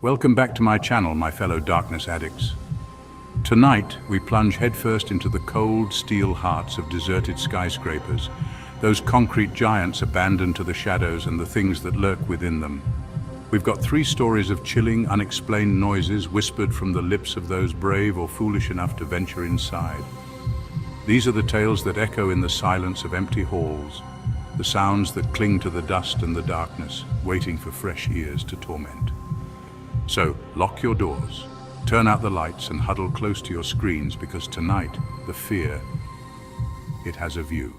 Welcome back to my channel, my fellow darkness addicts. Tonight, we plunge headfirst into the cold, steel hearts of deserted skyscrapers, those concrete giants abandoned to the shadows and the things that lurk within them. We've got 3 stories of chilling, unexplained noises whispered from the lips of those brave or foolish enough to venture inside. These are the tales that echo in the silence of empty halls, the sounds that cling to the dust and the darkness, waiting for fresh ears to torment. So, lock your doors, turn out the lights and huddle close to your screens because tonight, the fear, it has a view.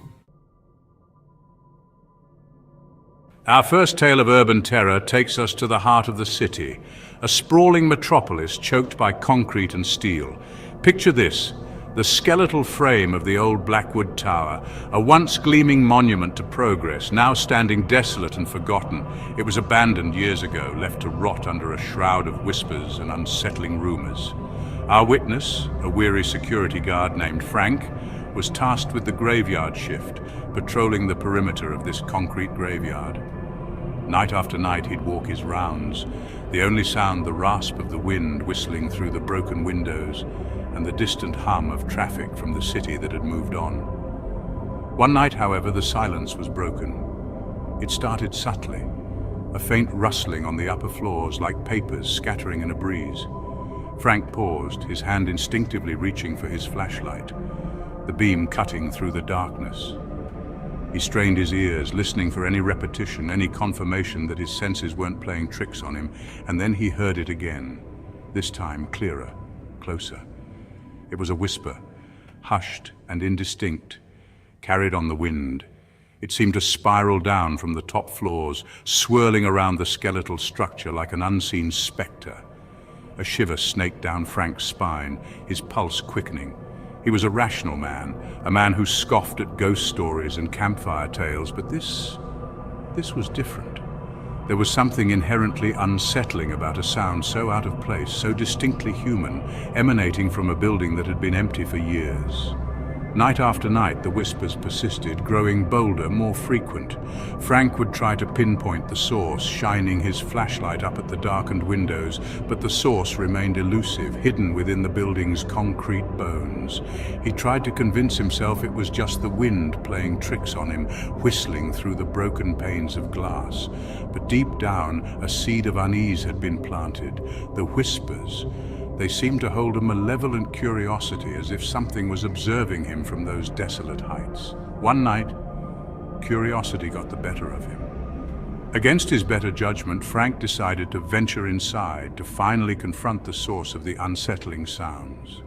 Our first tale of urban terror takes us to the heart of the city, a sprawling metropolis choked by concrete and steel. Picture this, the skeletal frame of the old Blackwood Tower, a once gleaming monument to progress, now standing desolate and forgotten. It was abandoned years ago, left to rot under a shroud of whispers and unsettling rumors. Our witness, a weary security guard named Frank, was tasked with the graveyard shift, patrolling the perimeter of this concrete graveyard. Night after night he'd walk his rounds, the only sound the rasp of the wind whistling through the broken windows and the distant hum of traffic from the city that had moved on. One night, however, the silence was broken. It started subtly, a faint rustling on the upper floors like papers scattering in a breeze. Frank paused, his hand instinctively reaching for his flashlight, the beam cutting through the darkness. He strained his ears, listening for any repetition, any confirmation that his senses weren't playing tricks on him, and then he heard it again, this time clearer, closer. It was a whisper, hushed and indistinct, carried on the wind. It seemed to spiral down from the top floors, swirling around the skeletal structure like an unseen specter. A shiver snaked down Frank's spine, his pulse quickening. He was a rational man, a man who scoffed at ghost stories and campfire tales, but this was different. There was something inherently unsettling about a sound so out of place, so distinctly human, emanating from a building that had been empty for years. Night after night, the whispers persisted, growing bolder, more frequent. Frank would try to pinpoint the source, shining his flashlight up at the darkened windows, but the source remained elusive, hidden within the building's concrete bones. He tried to convince himself it was just the wind playing tricks on him, whistling through the broken panes of glass. But deep down, a seed of unease had been planted. The whispers, they seemed to hold a malevolent curiosity, as if something was observing him from those desolate heights. One night, curiosity got the better of him. Against his better judgment, Frank decided to venture inside to finally confront the source of the unsettling sounds.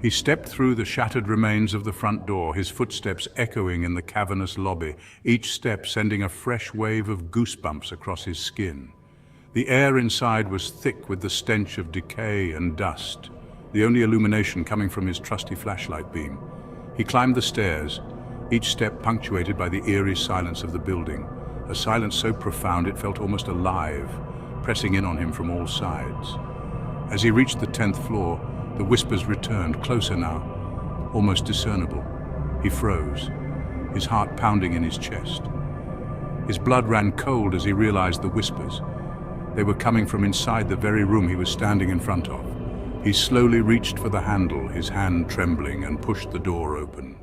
He stepped through the shattered remains of the front door, his footsteps echoing in the cavernous lobby, each step sending a fresh wave of goosebumps across his skin. The air inside was thick with the stench of decay and dust, the only illumination coming from his trusty flashlight beam. He climbed the stairs, each step punctuated by the eerie silence of the building, a silence so profound it felt almost alive, pressing in on him from all sides. As he reached the 10th floor, the whispers returned, closer now, almost discernible. He froze, his heart pounding in his chest. His blood ran cold as he realized the whispers. They were coming from inside the very room he was standing in front of. He slowly reached for the handle, his hand trembling, and pushed the door open.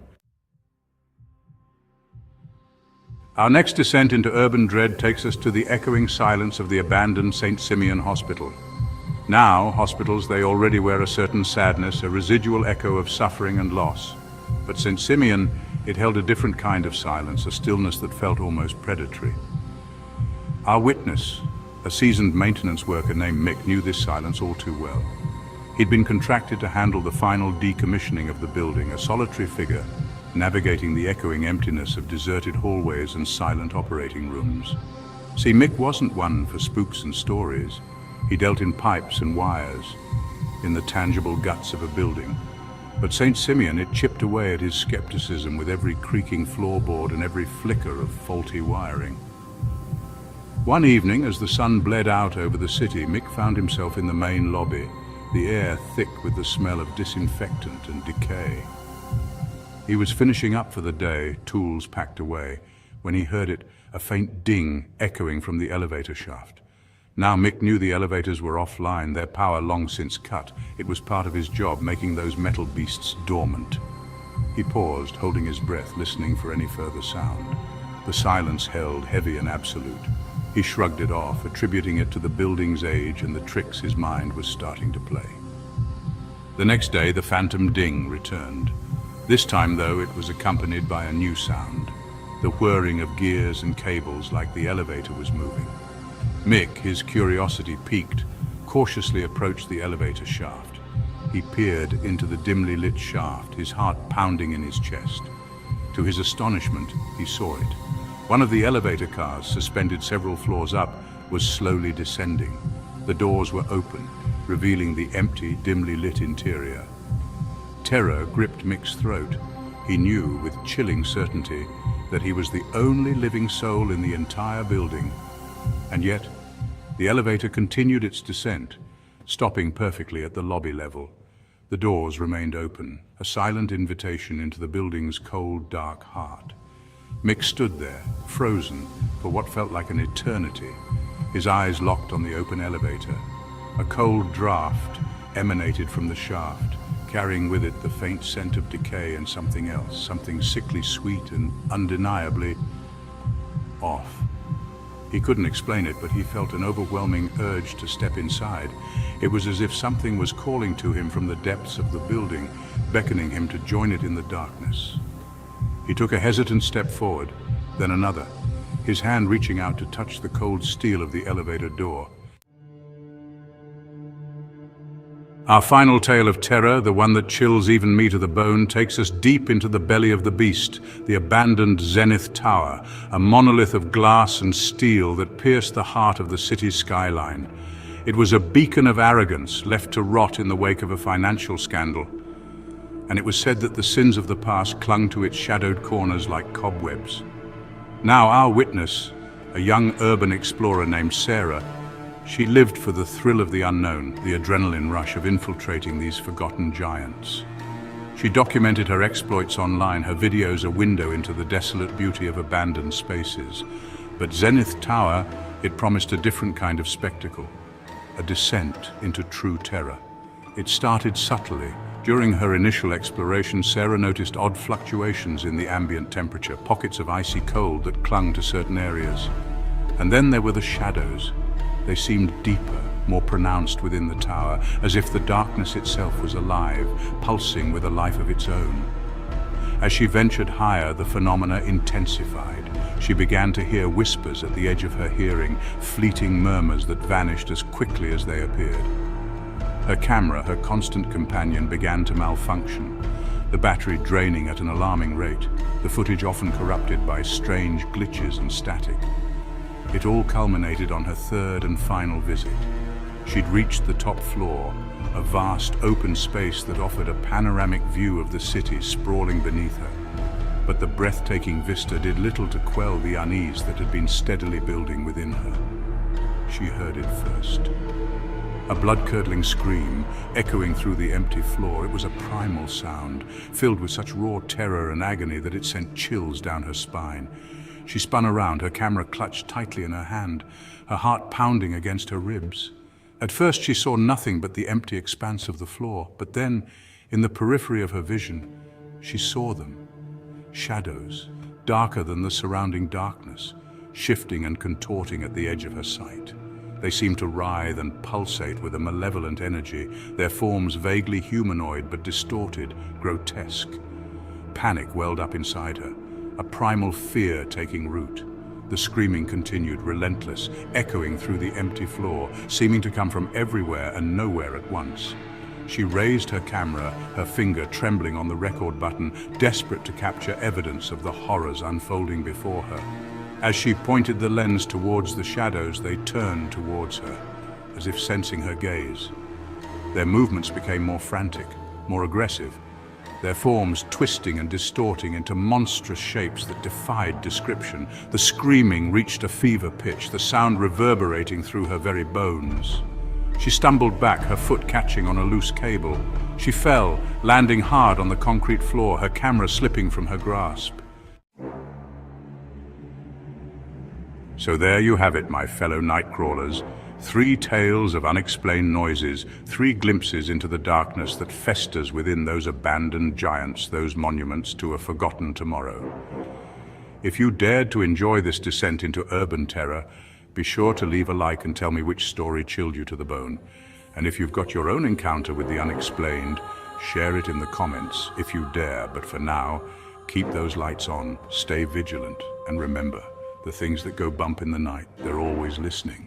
Our next descent into urban dread takes us to the echoing silence of the abandoned St. Simeon Hospital. Now, hospitals, they already wear a certain sadness, a residual echo of suffering and loss. But St. Simeon, it held a different kind of silence, a stillness that felt almost predatory. Our witness, a seasoned maintenance worker named Mick, knew this silence all too well. He'd been contracted to handle the final decommissioning of the building, a solitary figure navigating the echoing emptiness of deserted hallways and silent operating rooms. See, Mick wasn't one for spooks and stories. He dealt in pipes and wires, in the tangible guts of a building. But St. Simeon, it chipped away at his skepticism with every creaking floorboard and every flicker of faulty wiring. One evening, as the sun bled out over the city, Mick found himself in the main lobby, the air thick with the smell of disinfectant and decay. He was finishing up for the day, tools packed away, when he heard it, a faint ding echoing from the elevator shaft. Now Mick knew the elevators were offline, their power long since cut. It was part of his job, making those metal beasts dormant. He paused, holding his breath, listening for any further sound. The silence held, heavy and absolute. He shrugged it off, attributing it to the building's age and the tricks his mind was starting to play. The next day, the phantom ding returned. This time, though, it was accompanied by a new sound, the whirring of gears and cables like the elevator was moving. Mick, his curiosity piqued, cautiously approached the elevator shaft. He peered into the dimly lit shaft, his heart pounding in his chest. To his astonishment, he saw it. One of the elevator cars, suspended several floors up, was slowly descending. The doors were open, revealing the empty, dimly lit interior. Terror gripped Mick's throat. He knew with chilling certainty that he was the only living soul in the entire building. And yet, the elevator continued its descent, stopping perfectly at the lobby level. The doors remained open, a silent invitation into the building's cold, dark heart. Mick stood there, frozen, for what felt like an eternity, his eyes locked on the open elevator. A cold draft emanated from the shaft, carrying with it the faint scent of decay and something else, something sickly sweet and undeniably off. He couldn't explain it, but he felt an overwhelming urge to step inside. It was as if something was calling to him from the depths of the building, beckoning him to join it in the darkness. He took a hesitant step forward, then another, his hand reaching out to touch the cold steel of the elevator door. Our final tale of terror, the one that chills even me to the bone, takes us deep into the belly of the beast, the abandoned Zenith Tower, a monolith of glass and steel that pierced the heart of the city's skyline. It was a beacon of arrogance left to rot in the wake of a financial scandal, and it was said that the sins of the past clung to its shadowed corners like cobwebs. Now our witness, a young urban explorer named Sarah, she lived for the thrill of the unknown, the adrenaline rush of infiltrating these forgotten giants. She documented her exploits online, her videos a window into the desolate beauty of abandoned spaces. But Zenith Tower, it promised a different kind of spectacle, a descent into true terror. It started subtly. During her initial exploration, Sarah noticed odd fluctuations in the ambient temperature, pockets of icy cold that clung to certain areas. And then there were the shadows. They seemed deeper, more pronounced within the tower, as if the darkness itself was alive, pulsing with a life of its own. As she ventured higher, the phenomena intensified. She began to hear whispers at the edge of her hearing, fleeting murmurs that vanished as quickly as they appeared. Her camera, her constant companion, began to malfunction, the battery draining at an alarming rate, the footage often corrupted by strange glitches and static. It all culminated on her third and final visit. She'd reached the top floor, a vast open space that offered a panoramic view of the city sprawling beneath her. But the breathtaking vista did little to quell the unease that had been steadily building within her. She heard it first. A blood-curdling scream, echoing through the empty floor. It was a primal sound, filled with such raw terror and agony that it sent chills down her spine. She spun around, her camera clutched tightly in her hand, her heart pounding against her ribs. At first she saw nothing but the empty expanse of the floor, but then, in the periphery of her vision, she saw them. Shadows, darker than the surrounding darkness, shifting and contorting at the edge of her sight. They seemed to writhe and pulsate with a malevolent energy, their forms vaguely humanoid but distorted, grotesque. Panic welled up inside her, a primal fear taking root. The screaming continued, relentless, echoing through the empty floor, seeming to come from everywhere and nowhere at once. She raised her camera, her finger trembling on the record button, desperate to capture evidence of the horrors unfolding before her. As she pointed the lens towards the shadows, they turned towards her, as if sensing her gaze. Their movements became more frantic, more aggressive, their forms twisting and distorting into monstrous shapes that defied description. The screaming reached a fever pitch, the sound reverberating through her very bones. She stumbled back, her foot catching on a loose cable. She fell, landing hard on the concrete floor, her camera slipping from her grasp. So there you have it, my fellow night crawlers. 3 tales of unexplained noises, 3 glimpses into the darkness that festers within those abandoned giants, those monuments to a forgotten tomorrow. If you dared to enjoy this descent into urban terror, be sure to leave a like and tell me which story chilled you to the bone. And if you've got your own encounter with the unexplained, share it in the comments if you dare. But for now, keep those lights on, stay vigilant, and remember, the things that go bump in the night, they're always listening.